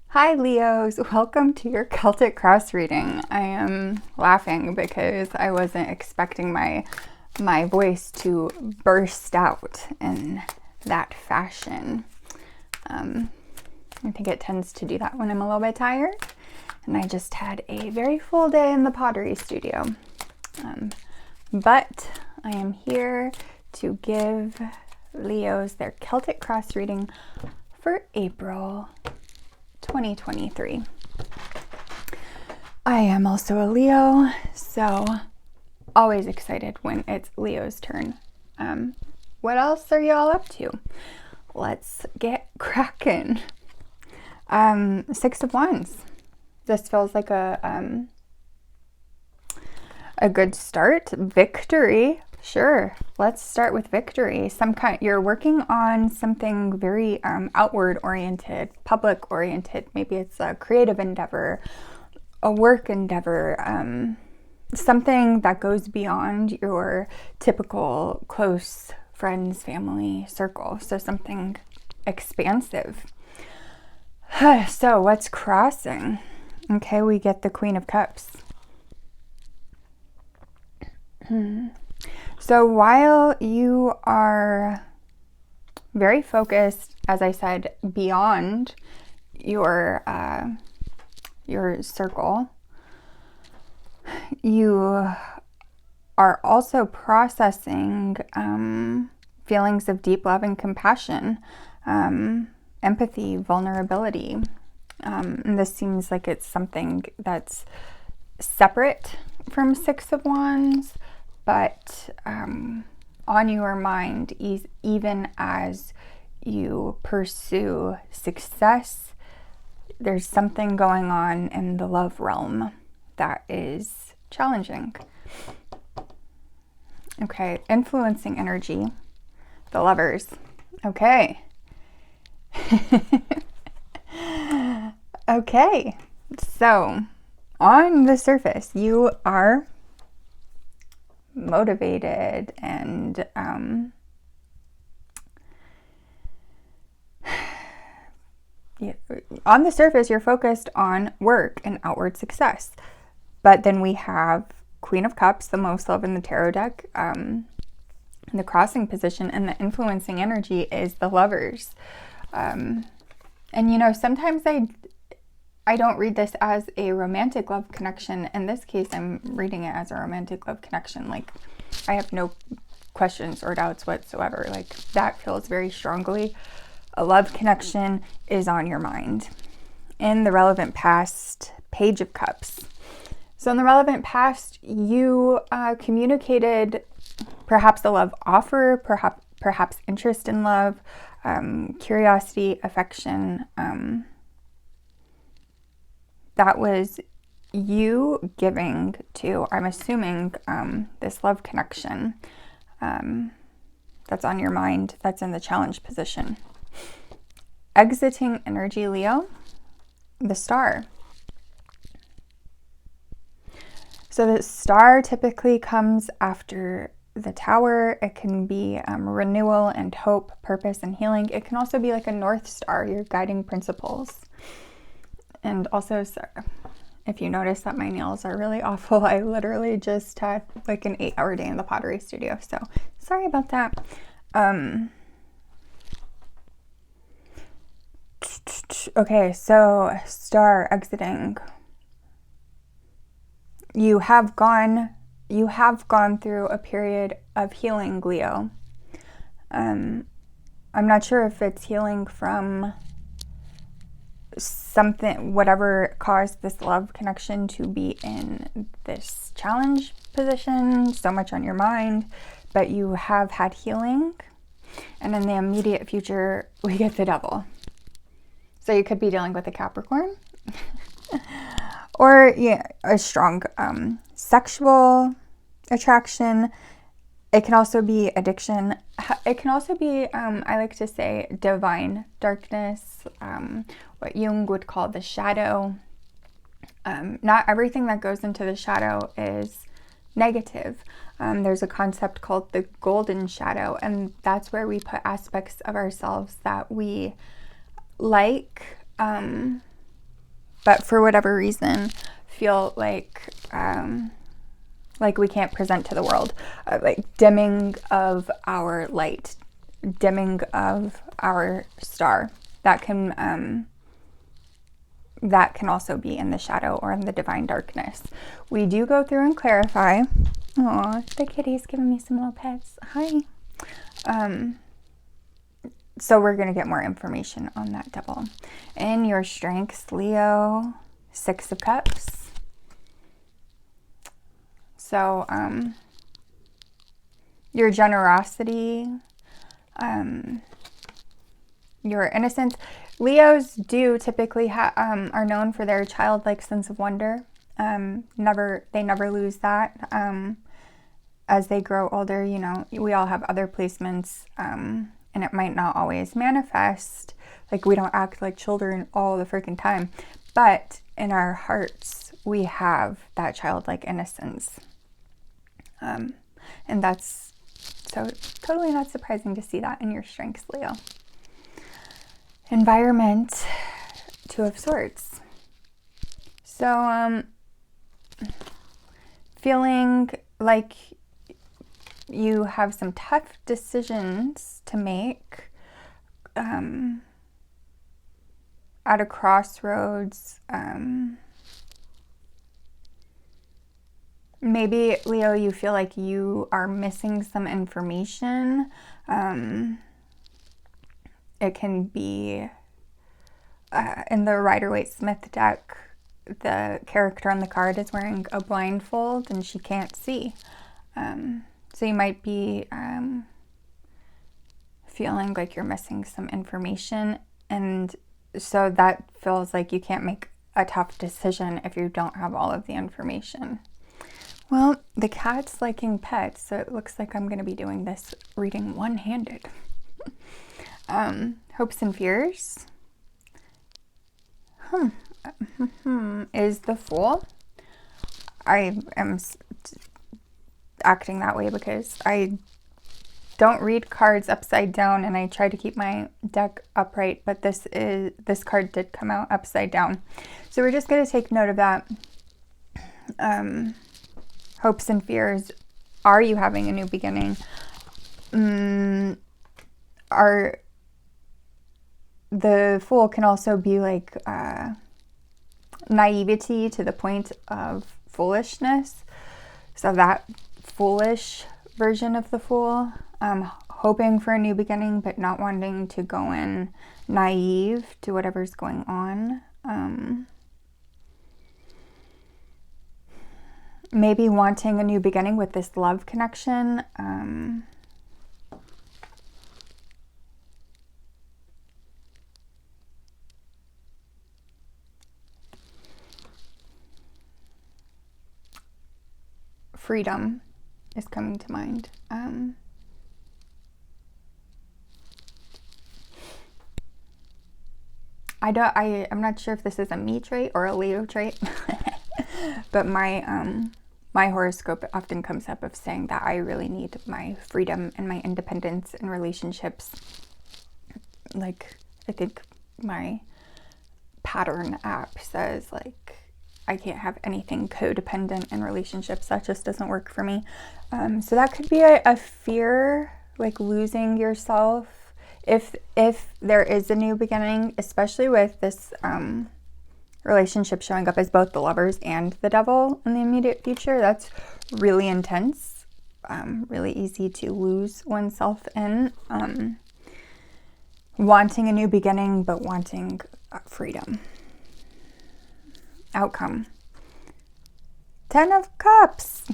Hi Leos, welcome to your Celtic cross reading. I am laughing because I wasn't expecting my voice to burst out in that fashion. I think it tends to do that when I'm a little bit tired, and I just had a very full day in the pottery studio. But I am here to give Leos their Celtic cross reading for April 2023. I am also a Leo, so always excited when it's Leo's turn. What else are y'all up to? Let's get cracking. Six of Wands. This feels like a good start. Victory. Sure. Let's start with victory. You're working on something very outward oriented, public oriented. Maybe it's a creative endeavor, a work endeavor, something that goes beyond your typical close friends, family circle. So something expansive. So what's crossing? Okay, we get the Queen of Cups. So while you are very focused, as I said, beyond your circle, you are also processing feelings of deep love and compassion, empathy, vulnerability. And this seems like it's something that's separate from Six of Wands, but on your mind, even as you pursue success, there's something going on in the love realm that is challenging. Okay, influencing energy, the Lovers. Okay. Okay, so on the surface, you are motivated and on the surface you're focused on work and outward success, but then we have Queen of Cups, the most love in the tarot deck, in the crossing position, and the influencing energy is the Lovers. And you know, sometimes I don't read this as a romantic love connection. In this case, I'm reading it as a romantic love connection. Like, I have no questions or doubts whatsoever. Like, that feels very strongly. A love connection is on your mind. In the relevant past, Page of Cups. So in the relevant past, you communicated perhaps a love offer, perhaps interest in love, curiosity, affection, that was you giving to, I'm assuming, this love connection that's on your mind, that's in the challenge position. Exiting energy, Leo, the Star. So the Star typically comes after the Tower. It can be renewal and hope, purpose and healing. It can also be like a North Star, your guiding principles. And also, if you notice that my nails are really awful, I literally just had like an 8-hour day in the pottery studio. So sorry about that. Okay, so Star exiting. You have gone through a period of healing, Leo. I'm not sure if it's healing from something, whatever caused this love connection to be in this challenge position, so much on your mind, but you have had healing. And in the immediate future, we get the Devil. So you could be dealing with a Capricorn or a strong sexual attraction. It can also be addiction. It can also be, I like to say, divine darkness, what Jung would call the shadow. Not everything that goes into the shadow is negative. There's a concept called the golden shadow, and that's where we put aspects of ourselves that we like, but for whatever reason feel like we can't present to the world, like dimming of our light, dimming of our star. That can also be in the shadow or in the divine darkness. We do go through and clarify. Aw, the kitty's giving me some little pets. Hi. So we're going to get more information on that devil. In your strengths, Leo, 6 of Cups. So your generosity, your innocence. Leos do typically are known for their childlike sense of wonder. They never lose that. As they grow older, you know, we all have other placements, and it might not always manifest. Like, we don't act like children all the freaking time, but in our hearts, we have that childlike innocence. And that's so totally not surprising to see that in your strengths, Leo. Environment, 2 of Swords. So, feeling like you have some tough decisions to make, at a crossroads. Maybe, Leo, you feel like you are missing some information. It can be in the Rider-Waite-Smith deck, the character on the card is wearing a blindfold and she can't see. So you might be feeling like you're missing some information, and so that feels like you can't make a tough decision if you don't have all of the information. Well, the cat's liking pets, so it looks like I'm going to be doing this reading one-handed. Hopes and fears. Is the Fool. I am acting that way because I don't read cards upside down, and I try to keep my deck upright, but this card did come out upside down. So we're just going to take note of that. Hopes and fears. Are you having a new beginning? The Fool can also be like naivety to the point of foolishness. So that foolish version of the Fool, hoping for a new beginning, but not wanting to go in naive to whatever's going on. Maybe wanting a new beginning with this love connection. Freedom is coming to mind. I'm not sure if this is a me trait or a Leo trait, but my horoscope often comes up of saying that I really need my freedom and my independence in relationships. Like, I think my pattern app says, like, I can't have anything codependent in relationships. That just doesn't work for me. So that could be a fear, like losing yourself. If there is a new beginning, especially with this relationship showing up as both the Lovers and the Devil in the immediate future, that's really intense. Really easy to lose oneself in. Wanting a new beginning, but wanting freedom. Outcome. 10 of Cups.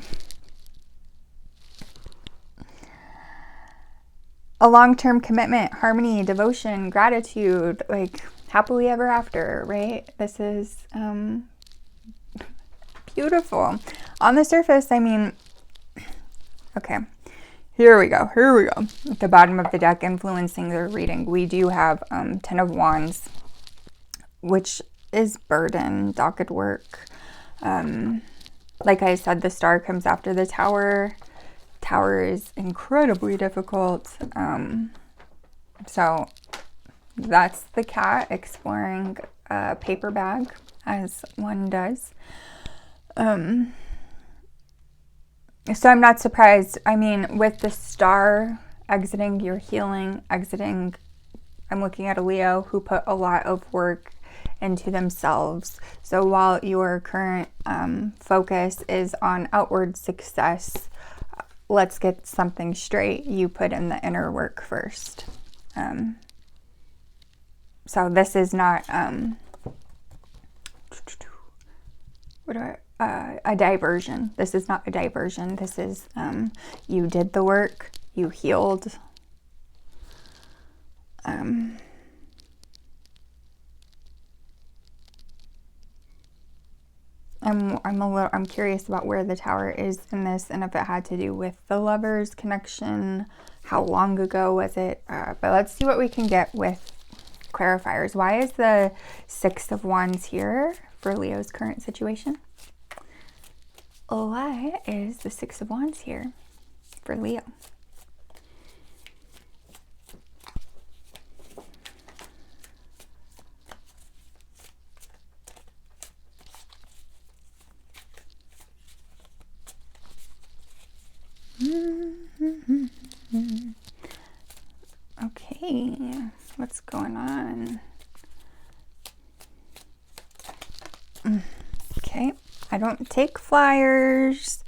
A long-term commitment, harmony, devotion, gratitude, like happily ever after, right? This is beautiful. On the surface, I mean, okay, here we go. At the bottom of the deck, influencing the reading, we do have 10 of Wands, which is burden, dogged work. Like I said, the Star comes after the Tower. Tower is incredibly difficult. So that's the cat exploring a paper bag, as one does. So I'm not surprised. I mean, with the Star exiting, your healing, exiting, I'm looking at a Leo who put a lot of work into themselves. So while your current focus is on outward success, let's get something straight. You put in the inner work first. So this is not a diversion. This is not a diversion. This is you did the work. You healed. I'm curious about where the Tower is in this, and if it had to do with the Lovers connection. How long ago was it? But let's see what we can get with clarifiers. Why is the Six of Wands here for Leo's current situation? Why is the Six of Wands here for Leo? Okay, what's going on? Okay, I don't take flyers.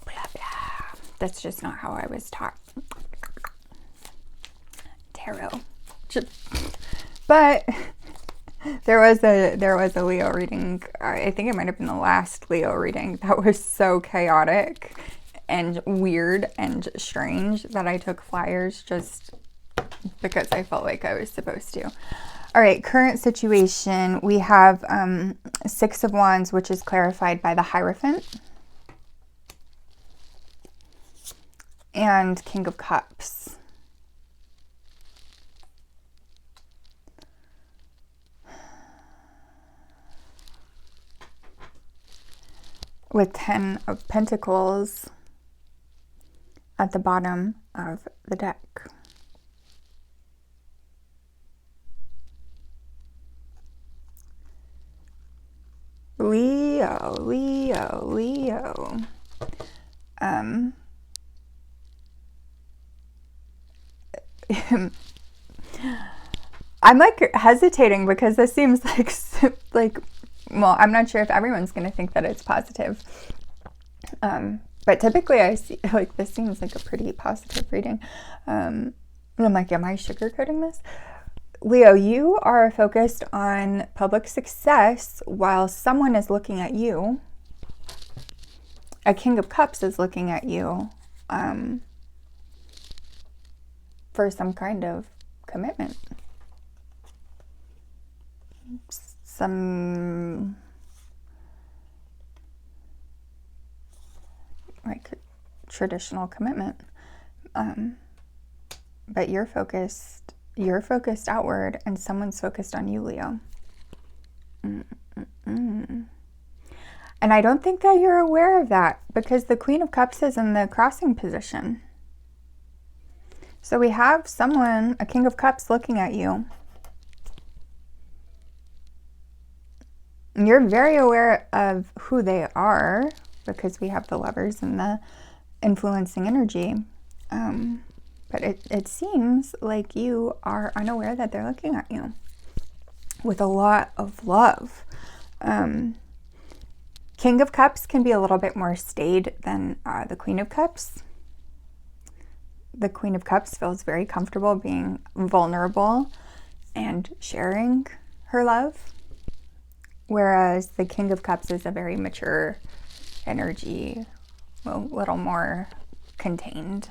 Blah, blah. That's just not how I was taught. Tarot. But there was a Leo reading. I think it might have been the last Leo reading that was so chaotic and weird and strange that I took flyers just because I felt like I was supposed to. All right, current situation. We have Six of Wands, which is clarified by the Hierophant, and King of Cups. With 10 of Pentacles at the bottom of the deck. Leo, Leo, Leo. I'm like hesitating because this seems like well, I'm not sure if everyone's going to think that it's positive. But typically I see like this seems like a pretty positive reading. And I'm like, am I sugarcoating this? Leo, you are focused on public success while someone is looking at you. A King of Cups is looking at you for some kind of commitment. Some like traditional commitment. But you're focused outward and someone's focused on you, Leo. And I don't think that you're aware of that because the Queen of Cups is in the crossing position. So we have someone, a King of Cups, looking at you. You're very aware of who they are because we have the Lovers and the influencing energy. But it seems like you are unaware that they're looking at you with a lot of love. King of Cups can be a little bit more staid than the Queen of Cups. The Queen of Cups feels very comfortable being vulnerable and sharing her love. Whereas the King of Cups is a very mature energy, a little more contained.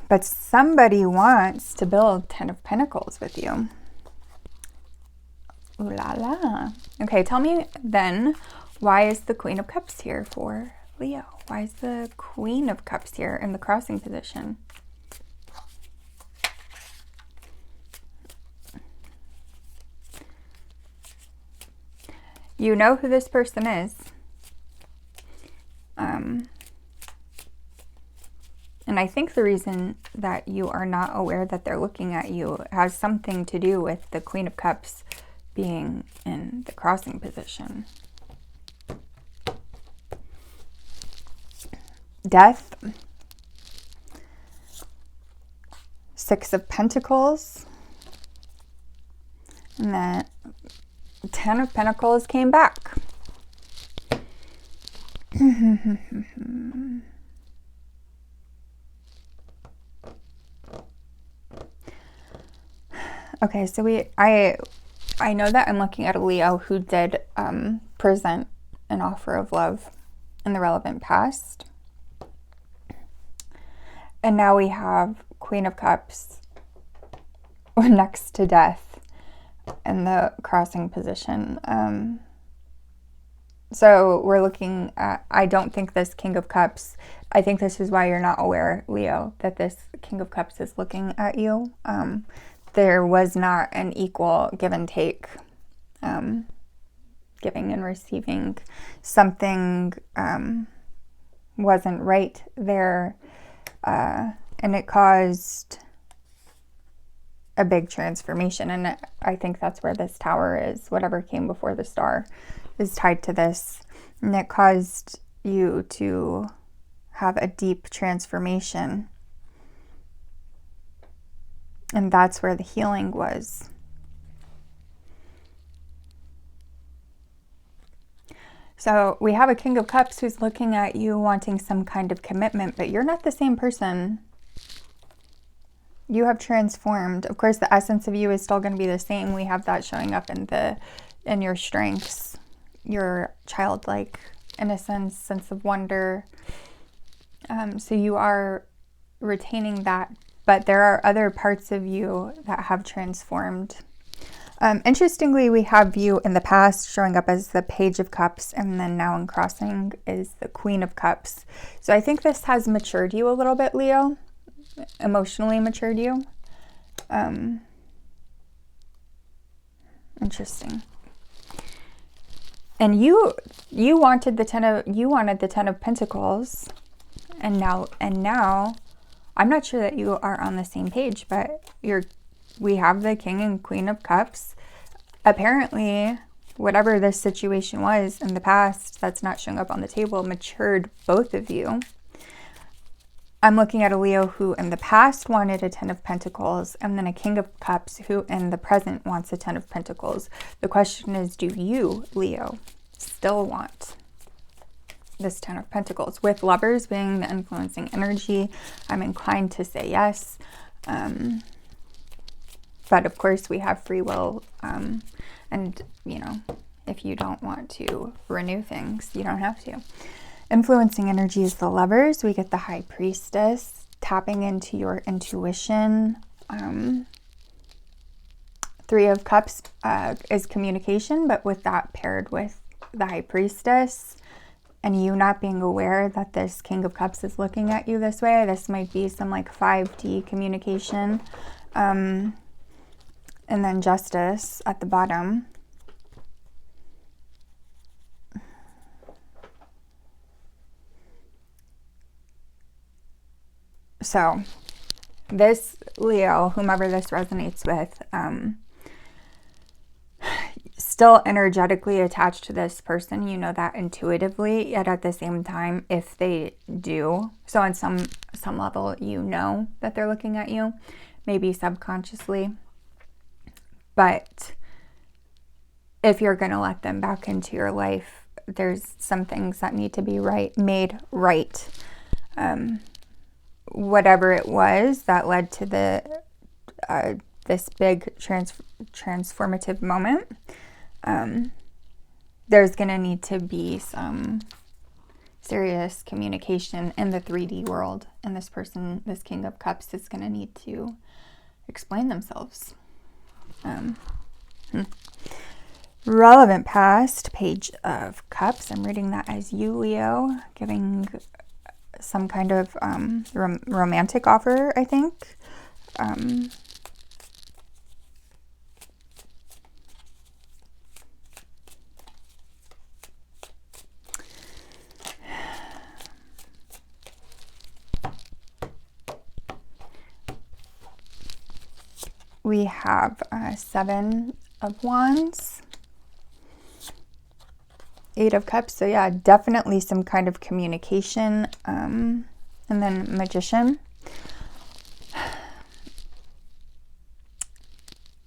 But somebody wants to build 10 of Pentacles with you. Ooh la la. Okay, tell me then, why is the Queen of Cups here for Leo? Why is the Queen of Cups here in the crossing position? You know who this person is. And I think the reason that you are not aware that they're looking at you has something to do with the Queen of Cups being in the crossing position. Death. Six of Pentacles. And then 10 of Pentacles came back. Okay, so I know that I'm looking at a Leo who did present an offer of love in the relevant past. And now we have Queen of Cups next to Death in the crossing position. So we're looking at, I don't think this King of Cups, I think this is why you're not aware, Leo, that this King of Cups is looking at you. There was not an equal give and take, giving and receiving. Something wasn't right there, and it caused a big transformation. And I think that's where this Tower is. Whatever came before the Star is tied to this, and it caused you to have a deep transformation. And that's where the healing was. So we have a King of Cups who's looking at you wanting some kind of commitment, but you're not the same person. You have transformed. Of course, the essence of you is still going to be the same. We have that showing up in your strengths, your childlike innocence, sense of wonder. So you are retaining that. But there are other parts of you that have transformed. Interestingly, we have you in the past showing up as the Page of Cups, and then now in crossing is the Queen of Cups. So I think this has matured you a little bit, Leo. Emotionally matured you. Interesting. And you wanted the 10 of Pentacles, and now I'm not sure that you are on the same page, but we have the King and Queen of Cups. Apparently, whatever this situation was in the past that's not showing up on the table matured both of you. I'm looking at a Leo who in the past wanted a 10 of Pentacles, and then a King of Cups who in the present wants a 10 of Pentacles. The question is, do you, Leo, still want this 10 of Pentacles? With Lovers being the influencing energy, I'm inclined to say yes. But of course we have free will. And, if you don't want to renew things, you don't have to. Influencing energy is the Lovers. We get the High Priestess, tapping into your intuition. Three of Cups is communication, but with that paired with the High Priestess, and you not being aware that this King of Cups is looking at you this way, this might be some like 5D communication. And then Justice at the bottom. So this Leo, whomever this resonates with, still energetically attached to this person. You know that intuitively, yet at the same time, if they do, so on some level, you know that they're looking at you, maybe subconsciously. But if you're going to let them back into your life, there's some things that need to be made right. Whatever it was that led to this big transformative moment, there's going to need to be some serious communication in the 3D world. And this person, this King of Cups, is going to need to explain themselves. Relevant past, Page of Cups. I'm reading that as you, Leo, giving some kind of romantic offer, I think. we have 7 of Wands, 8 of Cups. So yeah, definitely some kind of communication. And then Magician.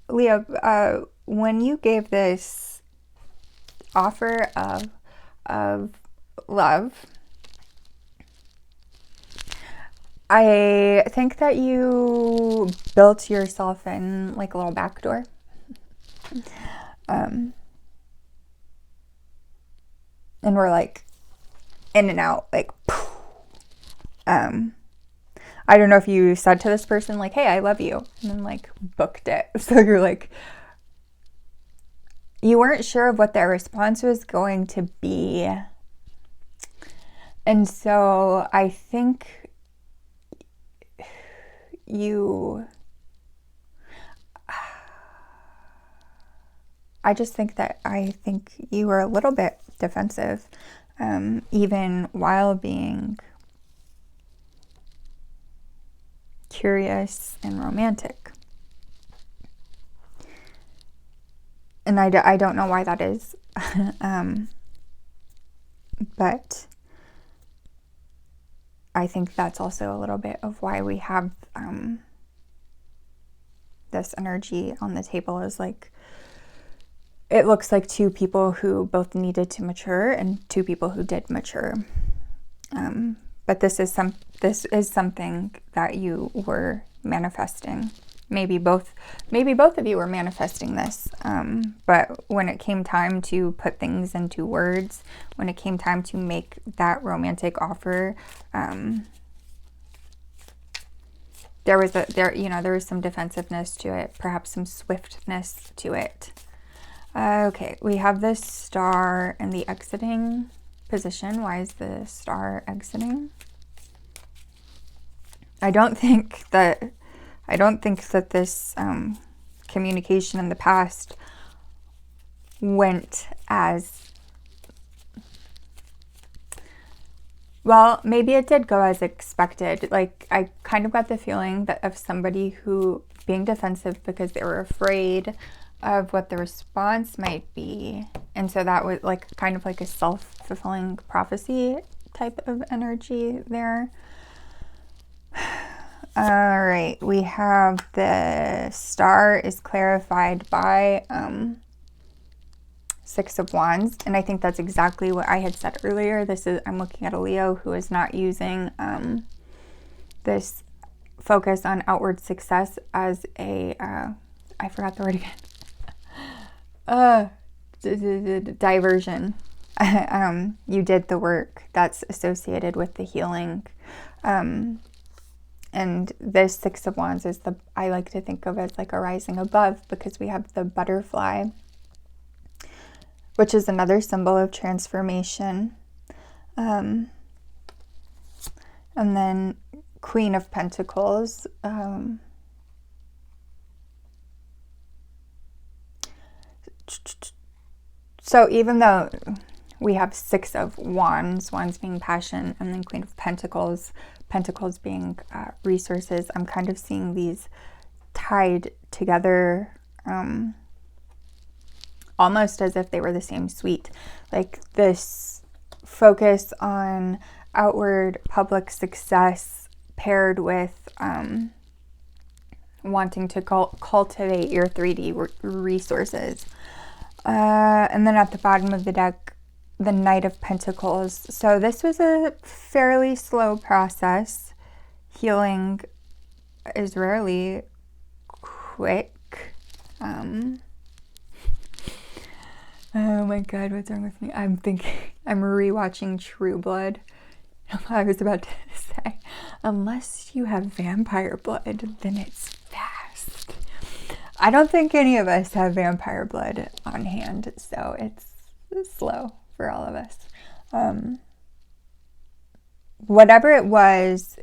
Leo, when you gave this offer of love, I think that you built yourself in like a little back door. And we're like in and out, like, I don't know if you said to this person like, hey, I love you, and then like booked it. So you're like, you weren't sure of what their response was going to be. And so I think I think you were a little bit defensive, even while being curious and romantic. And I don't know why that is, but I think that's also a little bit of why we have this energy on the table, is like, it looks like 2 people who both needed to mature and 2 people who did mature. But this is something that you were manifesting. Maybe both of you were manifesting this. But when it came time to put things into words, when it came time to make that romantic offer, there was some defensiveness to it, perhaps some swiftness to it. Okay, we have this star in the exiting position. Why is the star exiting? I don't think that this communication in the past went as well. Maybe it did go as expected. Like, I kind of got the feeling that of somebody who being defensive because they were afraid of what the response might be. And so that was like kind of like a self-fulfilling prophecy type of energy there. All right, we have the star is clarified by 6 of Wands, and I think that's exactly what I had said earlier. I'm looking at a Leo who is not using this focus on outward success as a I forgot the word again. Diversion. You did the work that's associated with the healing. And this 6 of Wands is I like to think of as like a rising above, because we have the butterfly, which is another symbol of transformation. And then Queen of Pentacles. So even though we have 6 of Wands, Wands being passion, and then Queen of Pentacles, Pentacles being resources, I'm kind of seeing these tied together, almost as if they were the same suite. Like this focus on outward public success paired with wanting to cultivate your 3D resources. And then at the bottom of the deck, the Knight of Pentacles. So this was a fairly slow process. Healing is rarely quick. Oh my God, what's wrong with me? I'm rewatching True Blood. I was about to say, unless you have vampire blood, then it's fast. I don't think any of us have vampire blood on hand, so it's slow for all of us. Whatever it was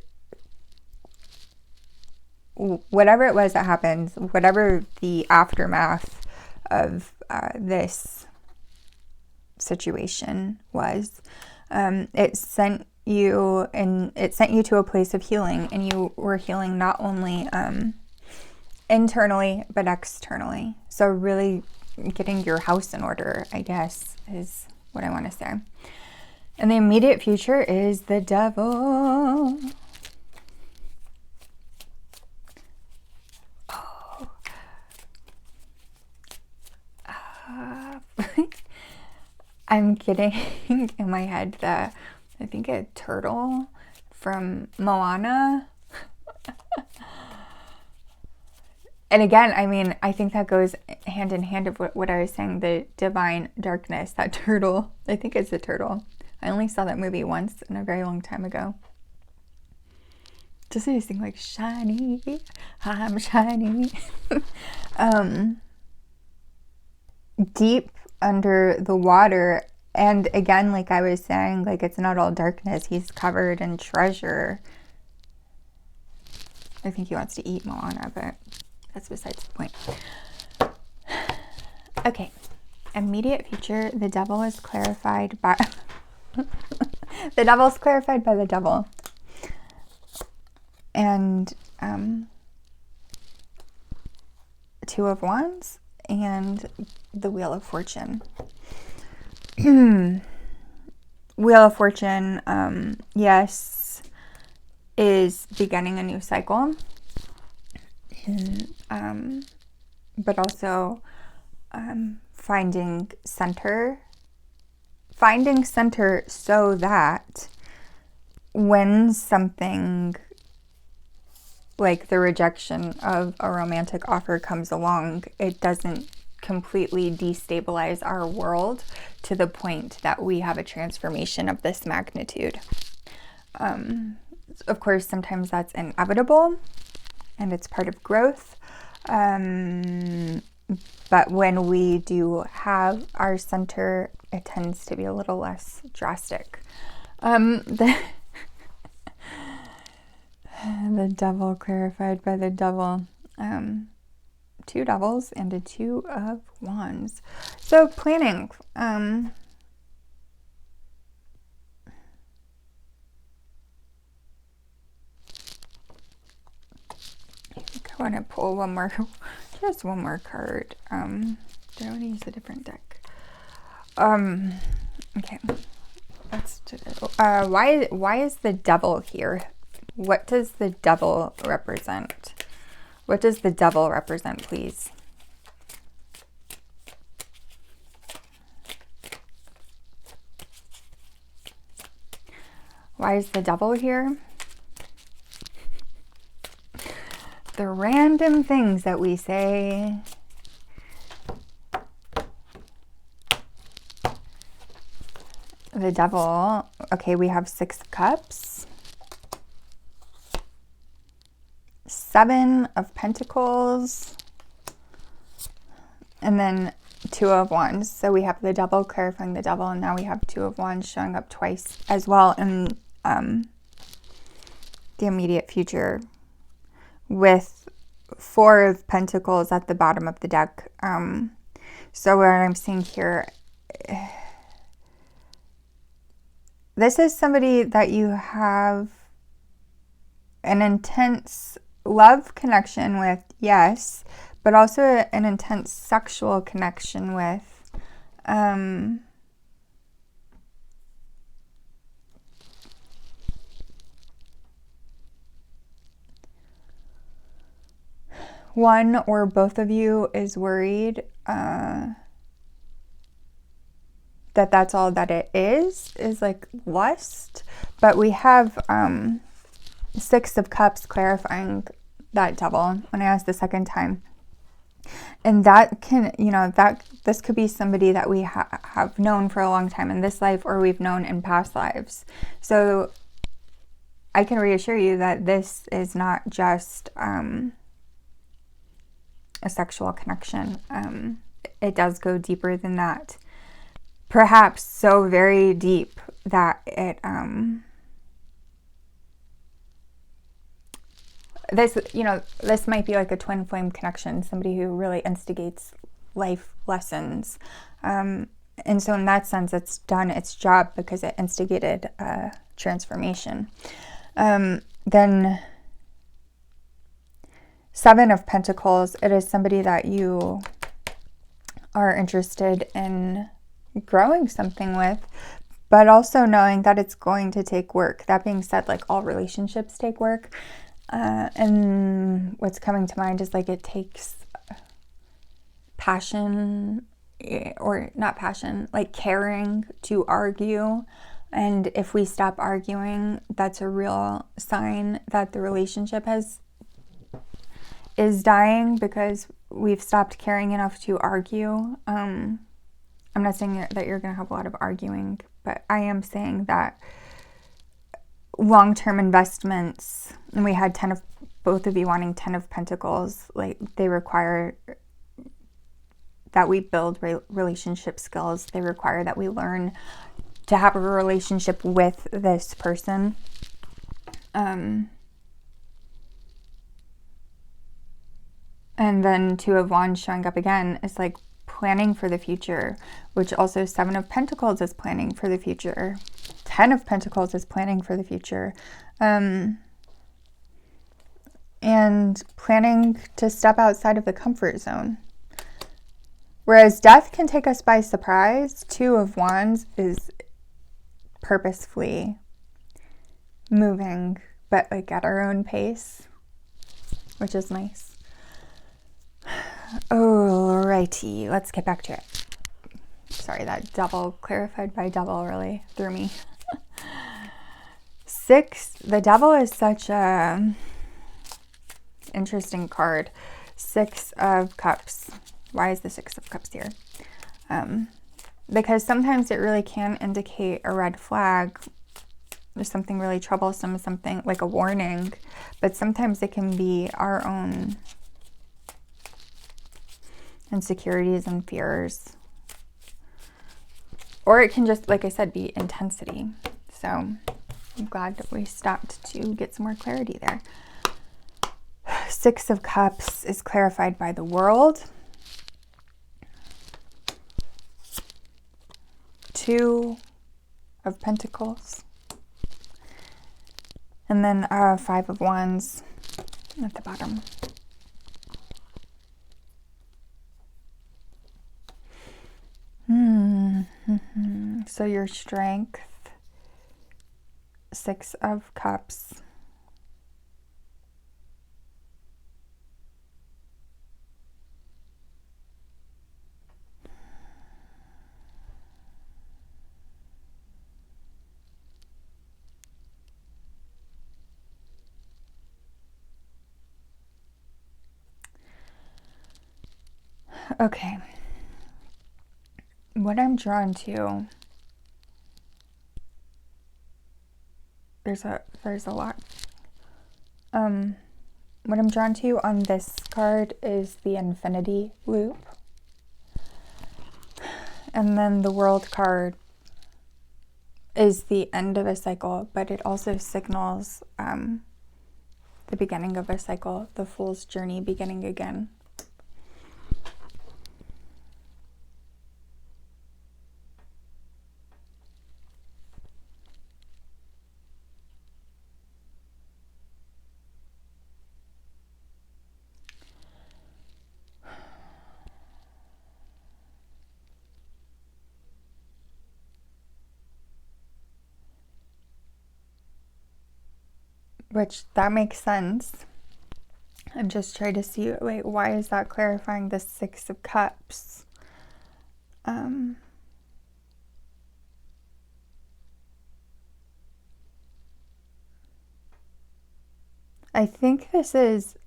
that happens, whatever the aftermath of this situation was, it sent you to a place of healing, and you were healing not only internally, but externally. So really getting your house in order, I guess, is what I want to say. And the immediate future is the devil. Oh. I'm getting in my head I think a turtle from Moana. And again, I mean, I think that goes hand in hand of what I was saying, the divine darkness, that turtle. I think it's a turtle. I only saw that movie once in a very long time ago. Just to sing like, shiny, I'm shiny. Deep under the water. And again, like I was saying, like it's not all darkness. He's covered in treasure. I think he wants to eat Moana, but that's besides the point. Okay. Immediate future. The devil is clarified by... the devil's clarified by the devil. And Two of Wands and the Wheel of Fortune. Wheel of Fortune, yes, is beginning a new cycle. But also finding center so that when something like the rejection of a romantic offer comes along, it doesn't completely destabilize our world to the point that we have a transformation of this magnitude. Of course, sometimes that's inevitable and it's part of growth. But when we do have our center, it tends to be a little less drastic. The devil clarified by the devil. Two devils and a Two of Wands. So planning. I think I want to pull just one more card. Do I want to use a different deck? Okay. Let's do this. Why is the devil here? What does the devil represent? What does the devil represent, please? Why is the devil here? The random things that we say. The devil. Okay, we have Six of Cups. Seven of Pentacles. And then Two of Wands. So we have the devil clarifying the devil, and now we have Two of Wands showing up twice as well in the immediate future, with Four of Pentacles at the bottom of the deck. So what I'm seeing here, this is somebody that you have an intense love connection with, yes, but also an intense sexual connection with. One or both of you is worried that that's all that it is like lust. But we have Six of Cups clarifying that devil when I asked the second time. And that can, this could be somebody that we have known for a long time in this life, or we've known in past lives. So I can reassure you that this is not just a sexual connection. It does go deeper than that. Perhaps so very deep that it this might be like a twin flame connection, somebody who really instigates life lessons. And so in that sense, it's done its job because it instigated transformation. Then Seven of Pentacles, it is somebody that you are interested in growing something with, but also knowing that it's going to take work. That being said, like all relationships take work. And what's coming to mind is like it takes passion, or not passion, like caring to argue. And if we stop arguing, that's a real sign that the relationship is dying, because we've stopped caring enough to argue. I'm not saying that you're going to have a lot of arguing, but I am saying that long-term investments, and we had both of you wanting 10 of Pentacles, like they require that we build relationship skills. They require that we learn to have a relationship with this person. And then Two of Wands showing up again is like planning for the future, which also Seven of Pentacles is planning for the future. 10 of Pentacles is planning for the future. And planning to step outside of the comfort zone. Whereas death can take us by surprise, Two of Wands is purposefully moving, but like at our own pace, which is nice. Alrighty, let's get back to it. Sorry, that double, clarified by double, really threw me. Six, the Devil is such a interesting card. Six of Cups. Why is the Six of Cups here? Because sometimes it really can indicate a red flag. There's something really troublesome, something like a warning, but sometimes it can be our own insecurities and fears. Or it can just, like I said, be intensity. So I'm glad that we stopped to get some more clarity there. Six of Cups is clarified by the World. Two of Pentacles. And then Five of Wands at the bottom. So your strength, Six of Cups. Okay. What I'm drawn to, there's a lot. What I'm drawn to on this card is the Infinity Loop. And then the World card is the end of a cycle, but it also signals the beginning of a cycle, the Fool's journey beginning again. Which, that makes sense. I'm just trying to see, wait, why is that clarifying the Six of Cups? I think this is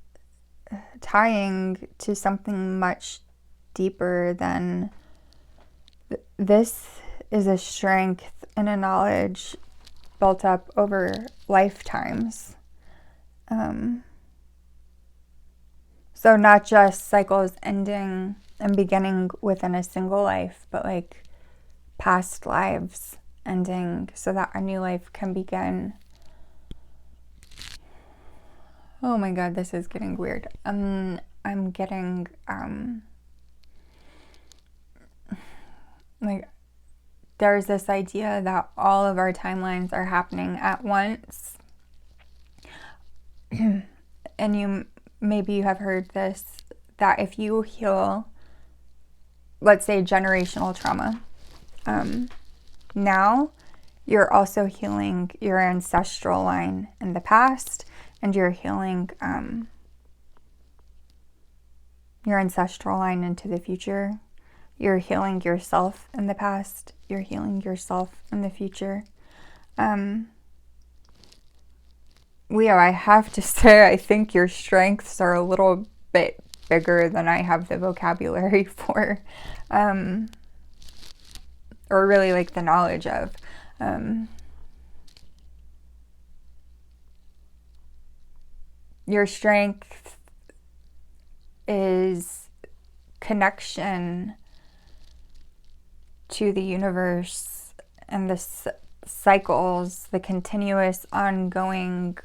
tying to something much deeper than this. Is a strength and a knowledge built up over lifetimes. So not just cycles ending and beginning within a single life, but like past lives ending so that a new life can begin. Oh my God, this is getting weird. I'm getting like there's this idea that all of our timelines are happening at once. And you maybe you have heard this, that if you heal, let's say, generational trauma, now you're also healing your ancestral line in the past, and you're healing your ancestral line into the future. You're healing yourself in the past. You're healing yourself in the future. Leo, I have to say, I think your strengths are a little bit bigger than I have the vocabulary for, or really like the knowledge of. Your strength is connection to the universe and the cycles, the continuous, ongoing,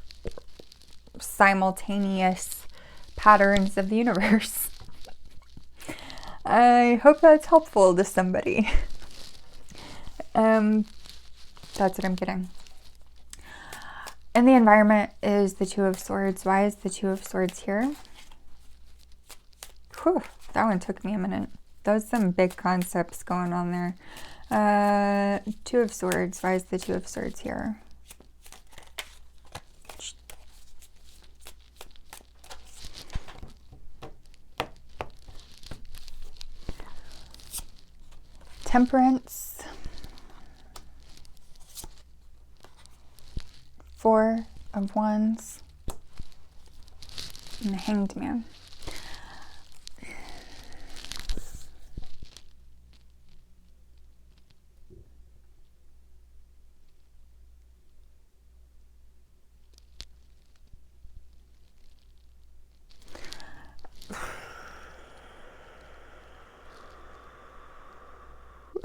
simultaneous patterns of the universe. I hope that's helpful to somebody. That's what I'm getting. And the environment is the Two of Swords. Why is the Two of Swords here? Whew, that one took me a minute. Those some big concepts going on there. Two of Swords. Why is the Two of Swords here? Temperance. Four of Wands. And the Hanged Man.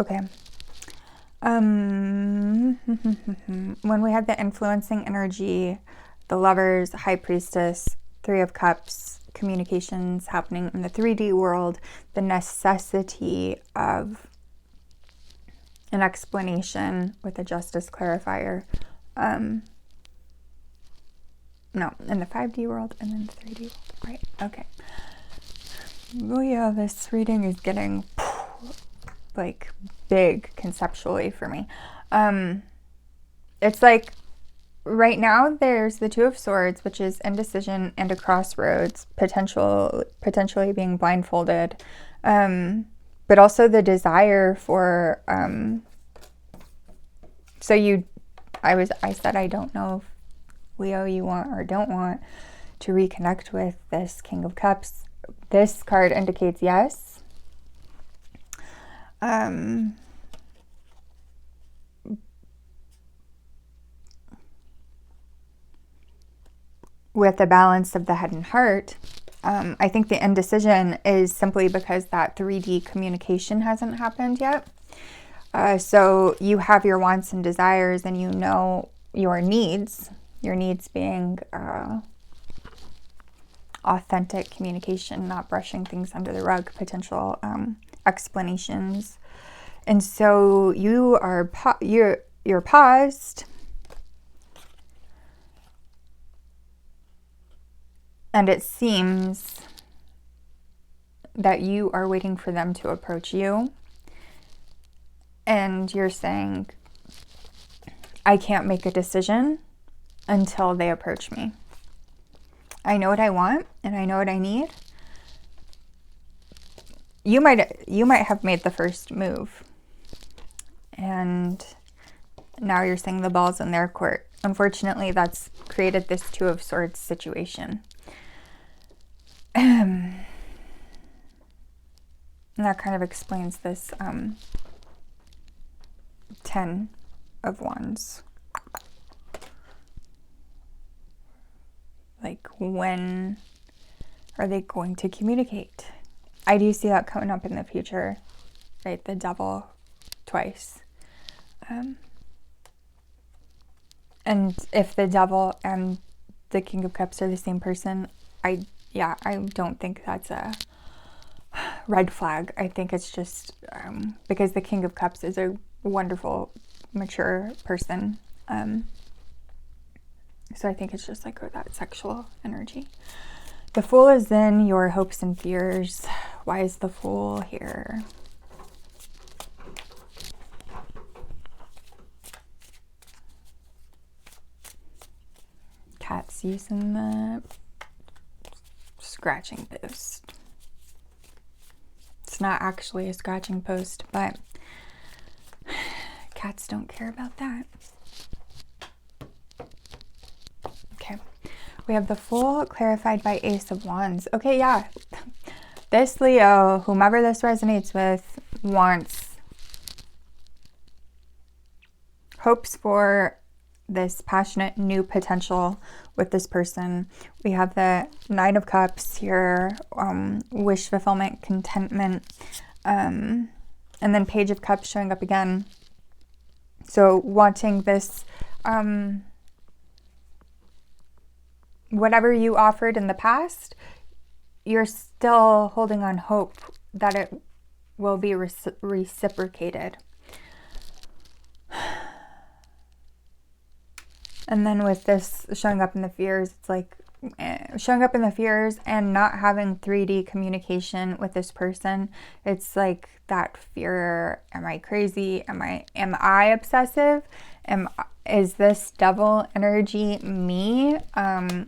Okay. When we had the influencing energy, the Lovers, High Priestess, Three of Cups, communications happening in the 3D world, the necessity of an explanation with a Justice clarifier. No, in the 5D world and then the 3D world. Right, okay. Oh yeah, this reading is getting like big conceptually for me. It's like right now there's the Two of Swords, which is indecision and a crossroads, potentially being blindfolded, but also the desire for I said I don't know if Leo you want or don't want to reconnect with this King of Cups. This card indicates yes. With the balance of the head and heart, I think the indecision is simply because that 3D communication hasn't happened yet. So you have your wants and desires, and you know your needs being authentic communication, not brushing things under the rug, potential explanations. And so you are you're paused, and it seems that you are waiting for them to approach you, and you're saying, I can't make a decision until they approach me. I know what I want and I know what I need. You might have made the first move, and now you're saying the ball's in their court. Unfortunately, that's created this Two of Swords situation. And that kind of explains this 10 of Wands. Like, when are they going to communicate? I do see that coming up in the future, right? The Devil twice. And if the Devil and the King of Cups are the same person, I don't think that's a red flag. I think it's just because the King of Cups is a wonderful, mature person. So I think it's just like that sexual energy. The Fool is in your hopes and fears. Why is the Fool here? Cat's using the scratching post. It's not actually a scratching post, but cats don't care about that. Okay. We have the Fool clarified by Ace of Wands. Okay, yeah. This Leo, whomever this resonates with, hopes for this passionate new potential with this person. We have the Nine of Cups here, wish fulfillment, contentment, and then Page of Cups showing up again. So wanting this, whatever you offered in the past, you're still holding on hope that it will be reciprocated. And then with this showing up in the fears, it's like showing up in the fears and not having 3D communication with this person. It's like that fear, am I crazy? Am I obsessive? Is this devil energy me? I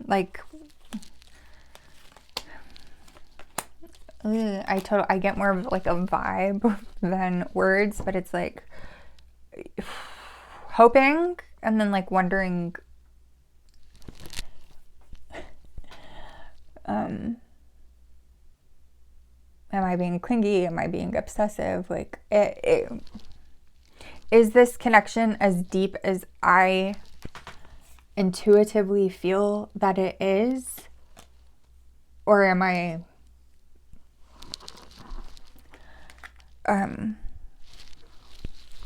get more of like a vibe than words, but it's like hoping and then like wondering, am I being clingy? Am I being obsessive? Like, is this connection as deep as I intuitively feel that it is? Or am I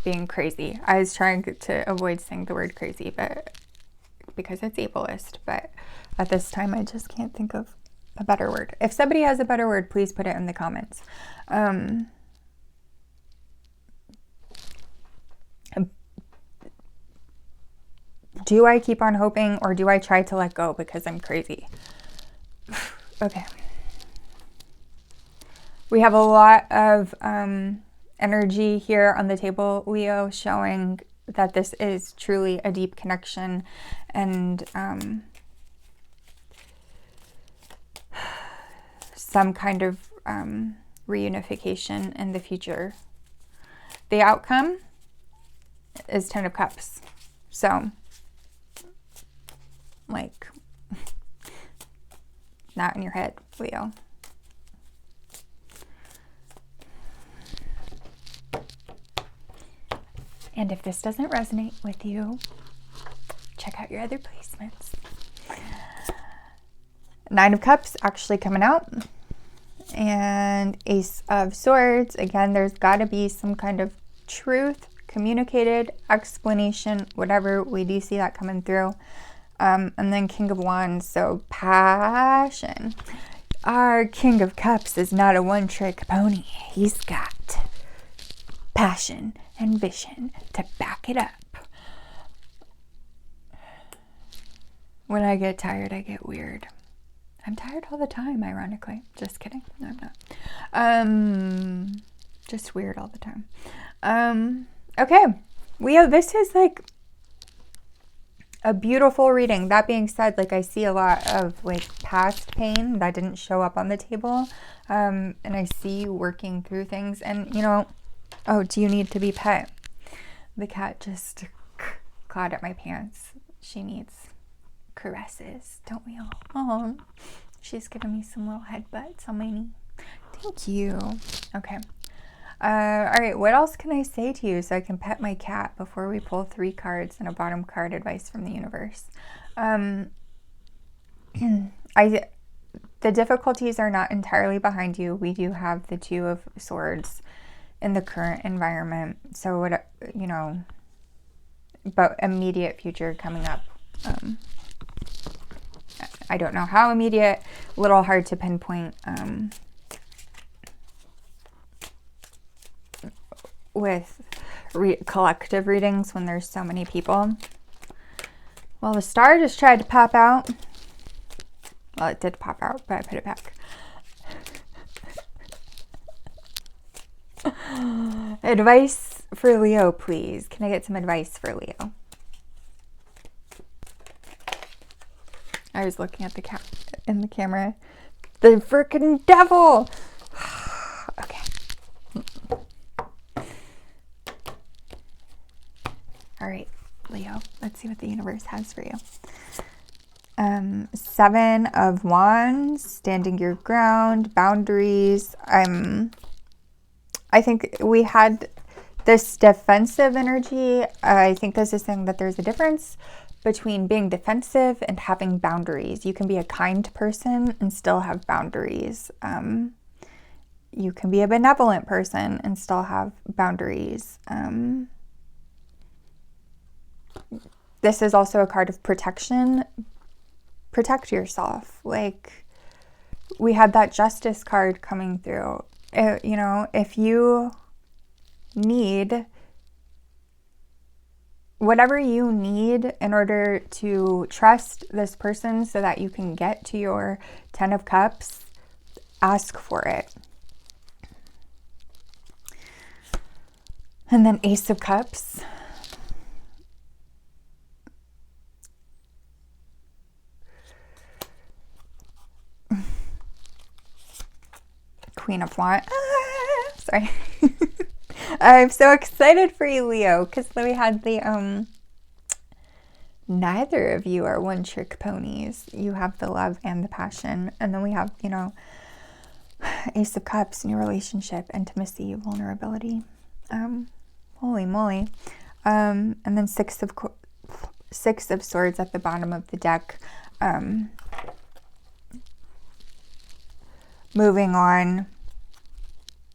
being crazy? I was trying to avoid saying the word crazy, but because it's ableist, but at this time I just can't think of a better word. If somebody has a better word, please put it in the comments. Do I keep on hoping, or do I try to let go because I'm crazy? Okay. We have a lot of energy here on the table, Leo, showing that this is truly a deep connection and some kind of reunification in the future. The outcome is 10 of Cups. So, like, not in your head, Leo. And if this doesn't resonate with you, check out your other placements. Nine of Cups actually coming out. And Ace of Swords. Again, there's got to be some kind of truth, communicated, explanation, whatever. We do see that coming through. And then King of Wands. So passion. Our King of Cups is not a one-trick pony. He's got passion and vision to back it up. When I get tired, I get weird. I'm tired all the time, ironically. Just kidding. No, I'm not. Just weird all the time. Okay. This is like a beautiful reading. That being said, like I see a lot of like past pain that didn't show up on the table. And I see you working through things, and you know, oh, do you need to be pet? The cat just clawed at my pants. She needs caresses, don't we all? Oh, she's giving me some little headbutts on my knee. Thank you. Okay. All right, what else can I say to you so I can pet my cat before we pull 3 cards and a bottom card advice from the universe? The difficulties are not entirely behind you. We do have the 2 of Swords in the current environment. So, what, you know, but immediate future coming up. I don't know how immediate, a little hard to pinpoint with collective readings when there's so many people. Well, the star just tried to pop out. Well, it did pop out, but I put it back. Advice for Leo, please. Can I get some advice for Leo? I was looking at the in the camera. The frickin' devil! Okay. All right, Leo. Let's see what the universe has for you. 7 of Wands, standing your ground, boundaries. I think we had this defensive energy. I think this is saying that there's a difference between being defensive and having boundaries. You can be a kind person and still have boundaries. You can be a benevolent person and still have boundaries. This is also a card of protection. Protect yourself. Like, we had that justice card coming through. You know, if you need whatever you need in order to trust this person so that you can get to your 10 of Cups, ask for it. And then Ace of Cups. Queen of Wands. Sorry. I'm so excited for you, Leo, because then we had the neither of you are one trick ponies. You have the love and the passion, and then we have, you know, Ace of Cups, new relationship, intimacy, vulnerability. Holy moly. And then Six of Swords at the bottom of the deck. Moving on.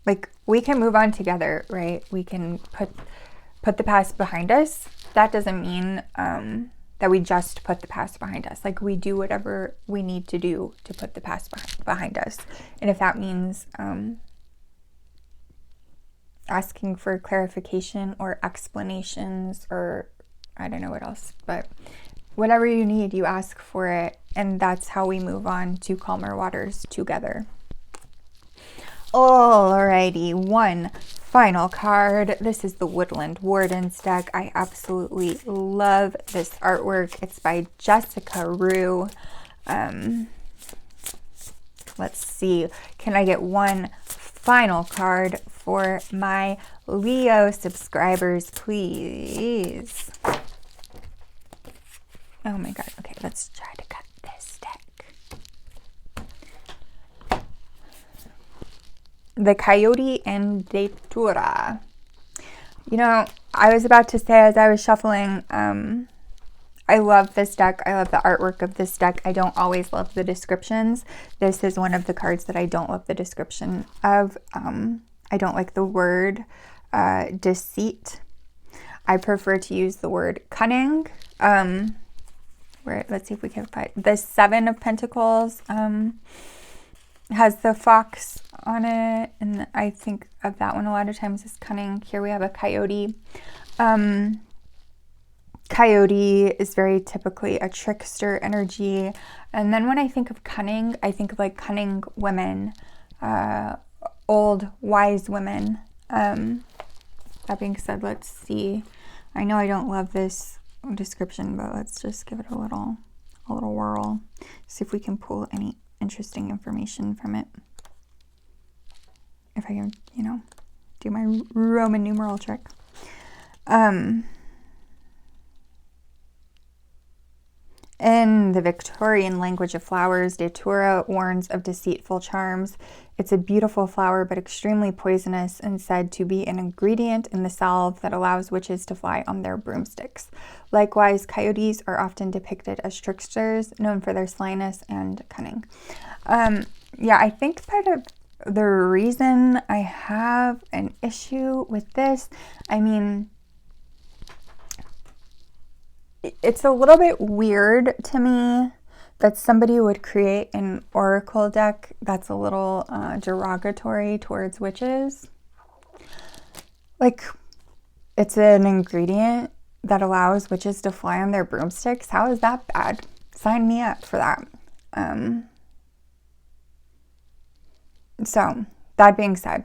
Like, we can move on together, right? We can put the past behind us. That doesn't mean that we just put the past behind us. Like, we do whatever we need to do to put the past behind us. And if that means asking for clarification or explanations, or I don't know what else, but whatever you need, you ask for it. And that's how we move on to calmer waters together. Alrighty, one final card. This is the Woodland Wardens deck. I absolutely love this artwork. It's by Jessica Rue. Let's see. Can I get one final card for my Leo subscribers, please? Oh my god. Okay, let's try to cut this deck. The Coyote and Datura. You know, I was about to say as I was shuffling, I love this deck. I love the artwork of this deck. I don't always love the descriptions. This is one of the cards that I don't love the description of. I don't like the word deceit. I prefer to use the word cunning. Let's see if we can find the 7 of Pentacles. Has the fox on it, and I think of that one a lot of times as cunning. Here we have a coyote. Coyote is very typically a trickster energy. And then when I think of cunning, I think of like cunning women, old wise women. That being said, let's see. I know I don't love this description, but let's just give it a little whirl. See if we can pull any interesting information from it. If I can, you know, do my Roman numeral trick. In the Victorian language of flowers, Datura warns of deceitful charms. It's a beautiful flower, but extremely poisonous, and said to be an ingredient in the salve that allows witches to fly on their broomsticks. Likewise, coyotes are often depicted as tricksters, known for their slyness and cunning. Yeah, I think part of the reason I have an issue with this, I mean, it's a little bit weird to me that somebody would create an oracle deck that's a little derogatory towards witches. Like, it's an ingredient that allows witches to fly on their broomsticks. How is that bad? Sign me up for that. So, that being said,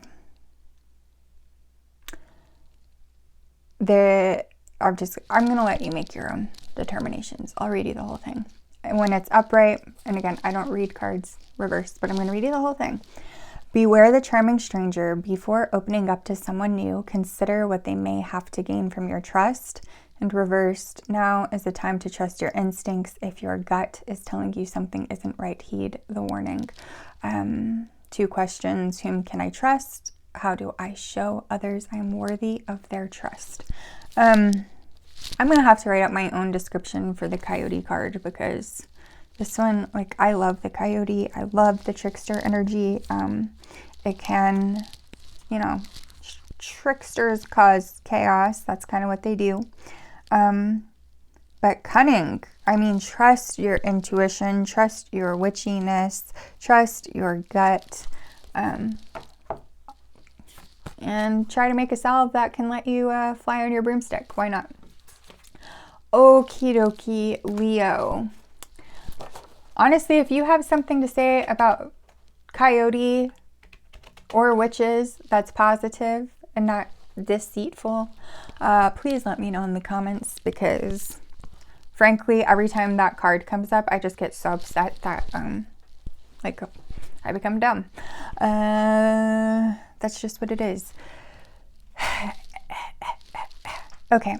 I'm going to let you make your own determinations. I'll read you the whole thing. And when it's upright, and again, I don't read cards reversed, but I'm going to read you the whole thing. Beware the charming stranger. Before opening up to someone new, consider what they may have to gain from your trust. And reversed, now is the time to trust your instincts. If your gut is telling you something isn't right, heed the warning. 2 questions. Whom can I trust? How do I show others I'm worthy of their trust? I'm going to have to write out my own description for the coyote card, because this one, like, I love the coyote. I love the trickster energy. It can, tricksters cause chaos. That's kind of what they do. But cunning, I mean, trust your intuition, trust your witchiness, trust your gut, and try to make a salve that can let you fly on your broomstick. Why not? Okie dokie, Leo. Honestly, if you have something to say about coyote or witches that's positive and not deceitful, please let me know in the comments, because frankly, every time that card comes up, I just get so upset that I become dumb. That's just what it is. Okay,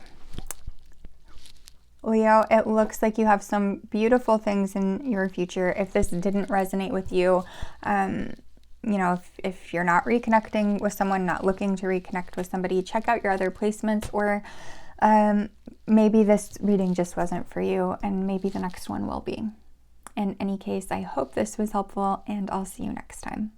Leo, it looks like you have some beautiful things in your future. If this didn't resonate with you, if you're not reconnecting with someone, not looking to reconnect with somebody, check out your other placements, or maybe this reading just wasn't for you, and maybe the next one will be. In any case, I hope this was helpful, and I'll see you next time.